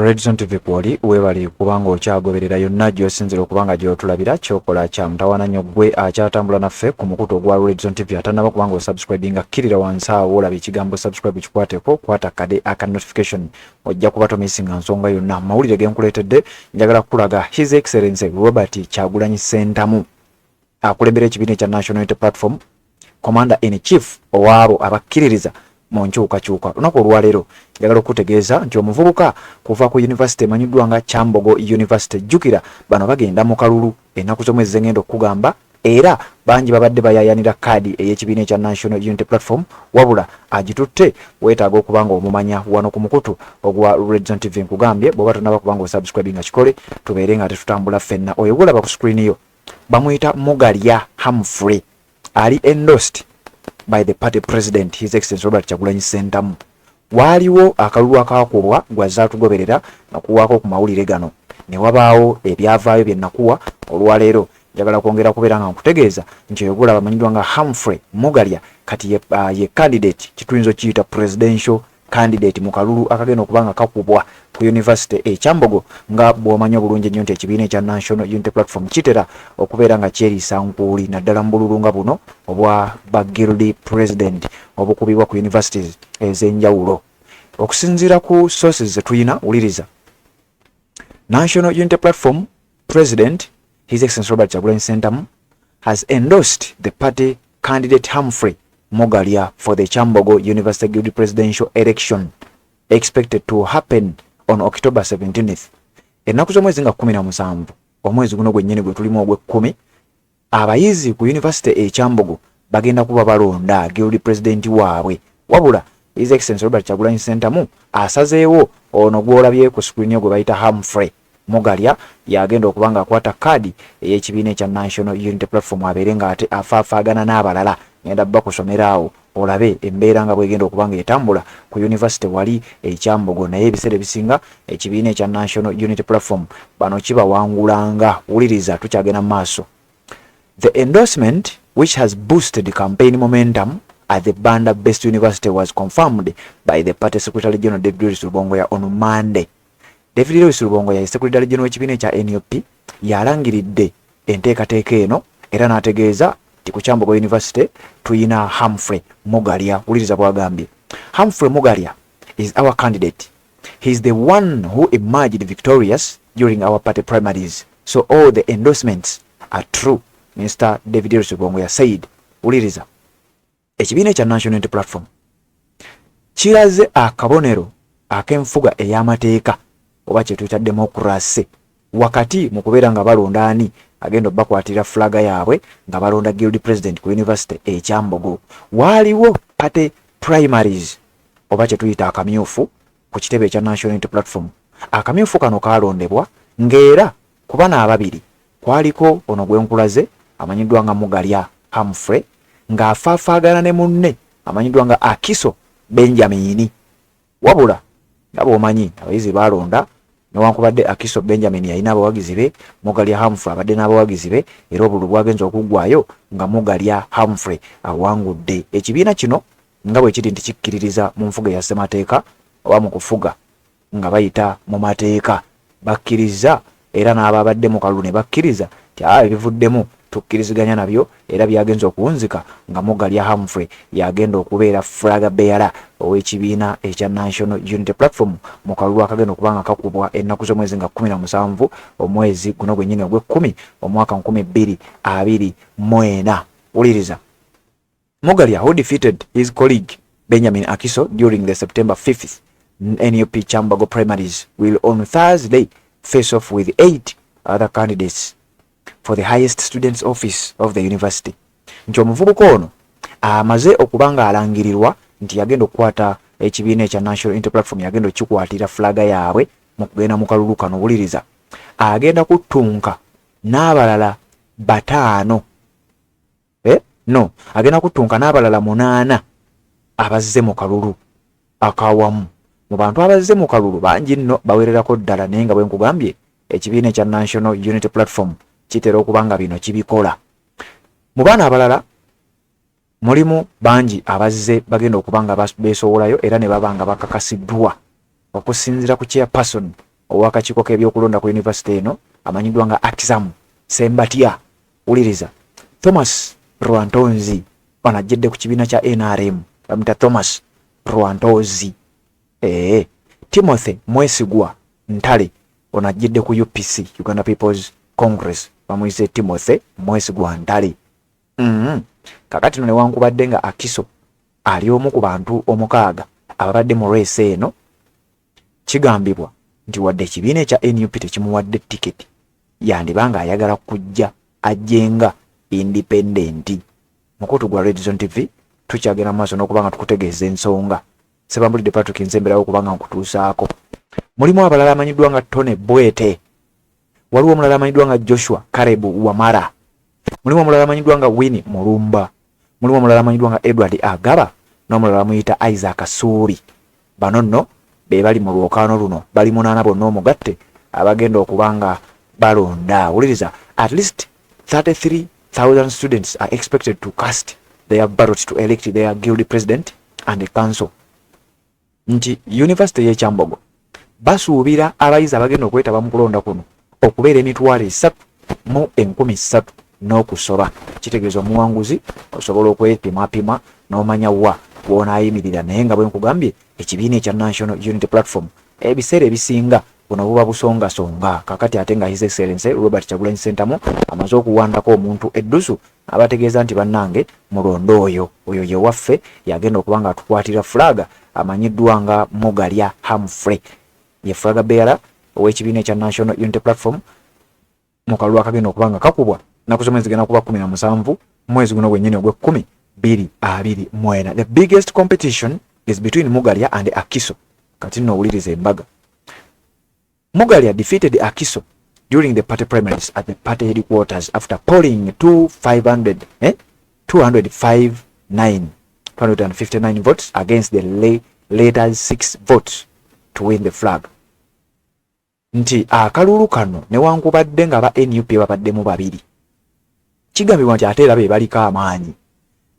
Redson TV kwoli webali kubanga okyagoberera yonna gy'osinzira okubanga gy'otulabira kyokola kya mutawaana nnyo gwe akyatambula naffe ku mukutu ogwa Redson TV atannaba kubanga osubscribinga kkirira wansi awo olaba ekigambo subscribe kikwateko kwata kade aka notification ojja kuba tomisinga nsonga yonna mawulire genkuleetedde njagala kukulaga His Excellency Robert Kyagulanyi Ssentamu akulembera ekibiina ekya National Unity Platform Commander in Chief owaabo abakkiririza mu nkyukakyuka lunaku olwaleero njagala okutegeeza nti omuvubuka kuva ku University emanyiddwa nga Kyambogo University jjukira bano bagenda mu kalulu ennaku z'omwezi zengenda okugamba era bangi babadde bayayanira kaadi ey'ekibiina ekya National Unity Platform wabula agitutte weetaaga okubanga omumanya wano ku mukutu ogwa Redson TV nkugambye bw'oba tonaba kubanga osubscribinga kikole tubeere nga tetutambula ffenna oyo gulaba ku screen yo bamuyita Mugalya Humphrey ali endorsed by the party president His Excellency Robert Kyagulanyi Ssentamu. Waliwo akalulu akakubwa gwazaatugoberera nakuwaako ku mawulire gano ne wabaawo ebyavaayo bye nakuwa olwaleero njagala kwongera kubeera nga nkutegeeza nti oyogula bamanyiddwa nga Humphrey Mugalya kati ye candidate kituyinza okiyita presidential candidate mu kalulu akagenda okubanga kakubwa ku University Kyambogo nga bw'omanyi obulungi nnyo nti ekibiina ekya National Unity Platform kitera okubeera nga kyeriisa nkuuli naddala mu bululu nga buno obwa ba guild president obukubibwa ku universities ez'enjawulo. Okusinziira ku sources ze tuyina wuliriza National Unity Platform President His Excellency Robert Kyagulanyi Ssentamu has endorsed the party candidate Humphrey Mugalya for the Kyambogo University Guild presidential election expected to happen on October 17th. Ennaku z'omwezi nga 17 omwezi guno gwennyini gwe tulimu ogw'ekkumi abayizi ku University Kyambogo bagenda kuba balonda guild president waabwe wabula His Excellency Robert Kyagulanyi Ssentamu asazeewo ono gw'olabye ku screen yo gwe bayita Humphrey Mugalya yagenda okubanga akwata kaadi ey'ekibiina ekya National Unity Platform abeere nga ate afaafaagana n'abalala ngenda bakusomera awo olabe embeera nga bwegenda okubanga etambula ku University wali Kyambogo naye ebiseera ebisinga ekibiina ekya National Unity Platform bano kibawangulanga wuliriza tukyagenda mu maaso. The endorsement which has boosted campaign momentum at the Banda-based university was confirmed by the party Secretary General David Rubongoya on Monday. David Rubongoya ye Secretary General w'ekibiina ekya NUP yalangiridde enteekateeka eno era n'ategeeza nti ku Kyambogo University tuyina Humphrey Mugalya wuliriza bw'agambye. Humphrey Mugalya is our candidate. He is the one who emerged victorious during our party primaries. So all the endorsements are true, Mr. David Rubongoya said. Wuliriza. Ekibiina ekya National Unity Platform kiraze akabonero ak'enfuga ey'amateeka oba kye tuyita democracy wakati mu kubeera nga balonda ani agenda bakwatira flaga yaabwe nga balonda guild president ku University Kyambogo. Waaliwo party primaries oba kye tuyita akamyufu ku kitebe ekya National Unity Platform. Akamyufu kano kalondebwa ng'era ku bana ababiri kwaliko ono gwenkulaze amanyiddwa nga Mugalya Humphrey ng'afaafaagana ne munne amanyiddwa nga Akiso Benjamin wabula nga bw'omanyi abayizi balonda newankubadde Akiso Benjamin yalina abawagizi be Mugalya Humphrey abadde n'abawagizi be era obululu bwagenza okuggwayo nga Mugalya Humphrey awangudde. Ekibiina kino nga bwe kiri nti kikkiririza mu nfuga ya ssemateeka oba mu kufuga nga bayita mu mateeka bakkiriza era n'ababadde mu kalulu ne bakkiriza nti ebivuddemu tukkiriziganya nabyo era byagenza okuwunzika nga Mugalya Humphrey yagenda okubeera flag bearer ow'ekibiina ekya National Unity Platform mu kalulu akagenda okubanga kakubwa ennaku z'omwezi nga 17 omwezi guno gwennyini ogw'ekkumi omwaka 2024. Wuliriza. Mugalya, who defeated his colleague Benjamin Akiso during the September 5th NUP Kyambogo primaries, will on Thursday face off with 8 other candidates for the highest students office of the university. Nti omuvubuka ono amaze okubanga alangirirwa nti yagenda okukwata ekibiina ekya National Unity Platform yagenda okukikwatira flaga yaabwe mu kugenda mu kalulu kano wuliriza agenda kutunka n'abalala 5 agenda kutunka n'abalala 8 abazze mu kalulu akawamu. Mu bantu abazze mu kalulu bangi nno bawererako ddala naye nga bwe nkugambye ekibiina ekya National Unity Platform kitera okubanga bino kibikola. Mu baana abalala mulimu bangi abazze bagenda okubanga beesowolayo era ne babanga bakakasiddwa okusinziira ku chairperson owakakiiko k'ebyokulonda ku yunivasite eno amanyiddwa nga Akizam Sembatya. Wuliriza, Thomas Rwantonzi wanajjedde ku kibiina kya NRM bamuyita Thomas Rwantonzi. Timothy Mwesigwa Ntale onajjedde ku UPC Uganda People's Congress bamuyise Timothy Mwesigwa Ntale. Kakati no newankubadde nga Akiso ali omu ku bantu omukaaga ababadde mu race eno, kigambibwa nti wadde ekibiina ekya NUP tekimuwadde tiketi yandibanga ayagala kujja ajjenga independent. Mukutu gwa Red Zone TV tukyagenda maaso n'okubanga tukutegeeza ensonga. Sebambulidde Patrick Nzemberawo kubanga nkutuusaako. Mulimu abalala amanyiddwa nga Tone Bwete, waliwo omulala amanyiddwa nga Joshua Karebu Wamara, mulimu omulala amanyiddwa nga Winnie Mulumba, mulimu omulala amanyiddwa nga Edward Agaba n'omulala amuyita Isaac Suuri. Bano nno be bali mu lwokaano luno, bali 8 bonna omugatte abagenda okubanga balonda. Wuliriza, at least 33,000 students are expected to cast their ballot to elect their guild president and the council. Nti University ye Kyambogo basuubira abayizi abagenda okwetaba mu kulonda kuno okubeera emitwalo 3,300 n'okusoba. Kitegeeza omuwanguzi osobola okwepimapima n'omanya wa wonaayimirira, naye nga bwe nkugambye ekibiina ekya National Unity Platform ebiseera ebisinga buno buba busongasonga. Kakati ate nga His Excellency Robert Kyagulanyi Ssentamu amaze okuwandako omuntu eddusu abategeeza nti bannange mulondo oyo ye waffe yagenda okubanga atukwatira flaga amanyiddwa nga Mugalya Humphrey, ye flaga bearer ow'ekibiina ekya National Unity Platform mu kalulu akagenda okubanga kakubwa nakusoma zigenda kuba 17 mwezi guno gwennyini ogw'10/2024. The biggest competition is between Mugalya and Akiso. Kati nno owuliriza embaga. Mugalya defeated Akiso during the party primaries at the party headquarters after polling 259 votes against the later 6 votes to win the flag. Nti akalulu kano newankubadde nga ba NUP babaddemu babiri, kigambibwa nti ate era be baliko amaanyi,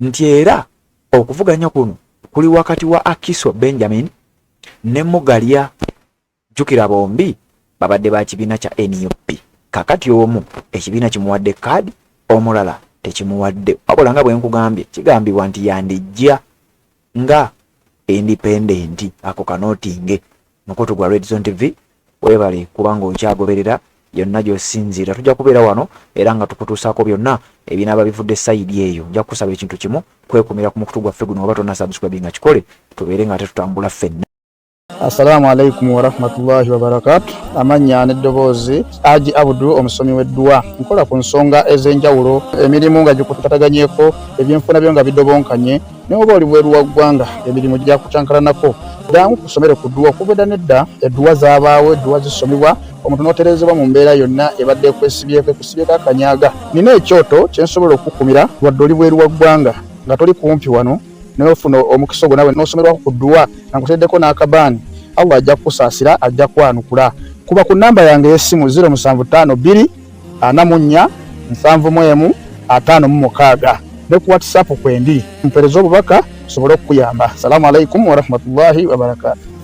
nti era okuvuganya kuno kuli wakati wa Akiso Benjamin ne Mugalya. Jukira bombi babadde ba kibiina kya NUP. Kakati omu ekibiina kimuwadde kaadi, omulala tekimuwadde. Wabula nga bwe nkugambye, kigambibwa nti yandijja nga independent. Ako kanootinge mukutu gwa Red Zone TV. Webale kubanga okyagoberera yonna gy'osinziira. Tujja kubeera wano era nga tukutuusaako byonna ebinaaba bivudde sayidi eyo. Nja kusaba ekintu kimu, kwekumira ku mukutu gwaffe guno oba tonna subscribe nga kikole, tubeere nga tetutambula ffenna. Assalamu alaikum wa rahmatullahi wa barakatuh. Amanya n'eddoboozi Haji Abdu omusomi w'eddua. Nkola ku nsonga ez'enjawulo, emirimu nga gikutataganyeko, ebyenfuna byo nga bidobonkanye, ne oba oli bweru wa ggwanga emirimu gya kucankalanako. Ddamu kusomere ku ddua. Okubedda n'edda eddua zaabaawo, eddua zisomebwa, omuntu n'otereezebwa mu mbeera yonna ebadde ekwesibyeko akanyaaga. Nina ekyoto kye nsobola okukumira wadde oli bweru wa ggwanga nga toli kumpi wano, n'ofuna omukisa ogwo nawe n'osomerwako ku ddua nga nkuteddeko n'akabaani. Allah ajja kukusaasira, ajja kwanukula. Kuba ku namba yange y'essimu 0752 44 71 56 ne ku WhatsApp kwendi mpereza obubaka sobole okukuyamba. Assalamu alaikum wa rahmatullahi wa barakatuh.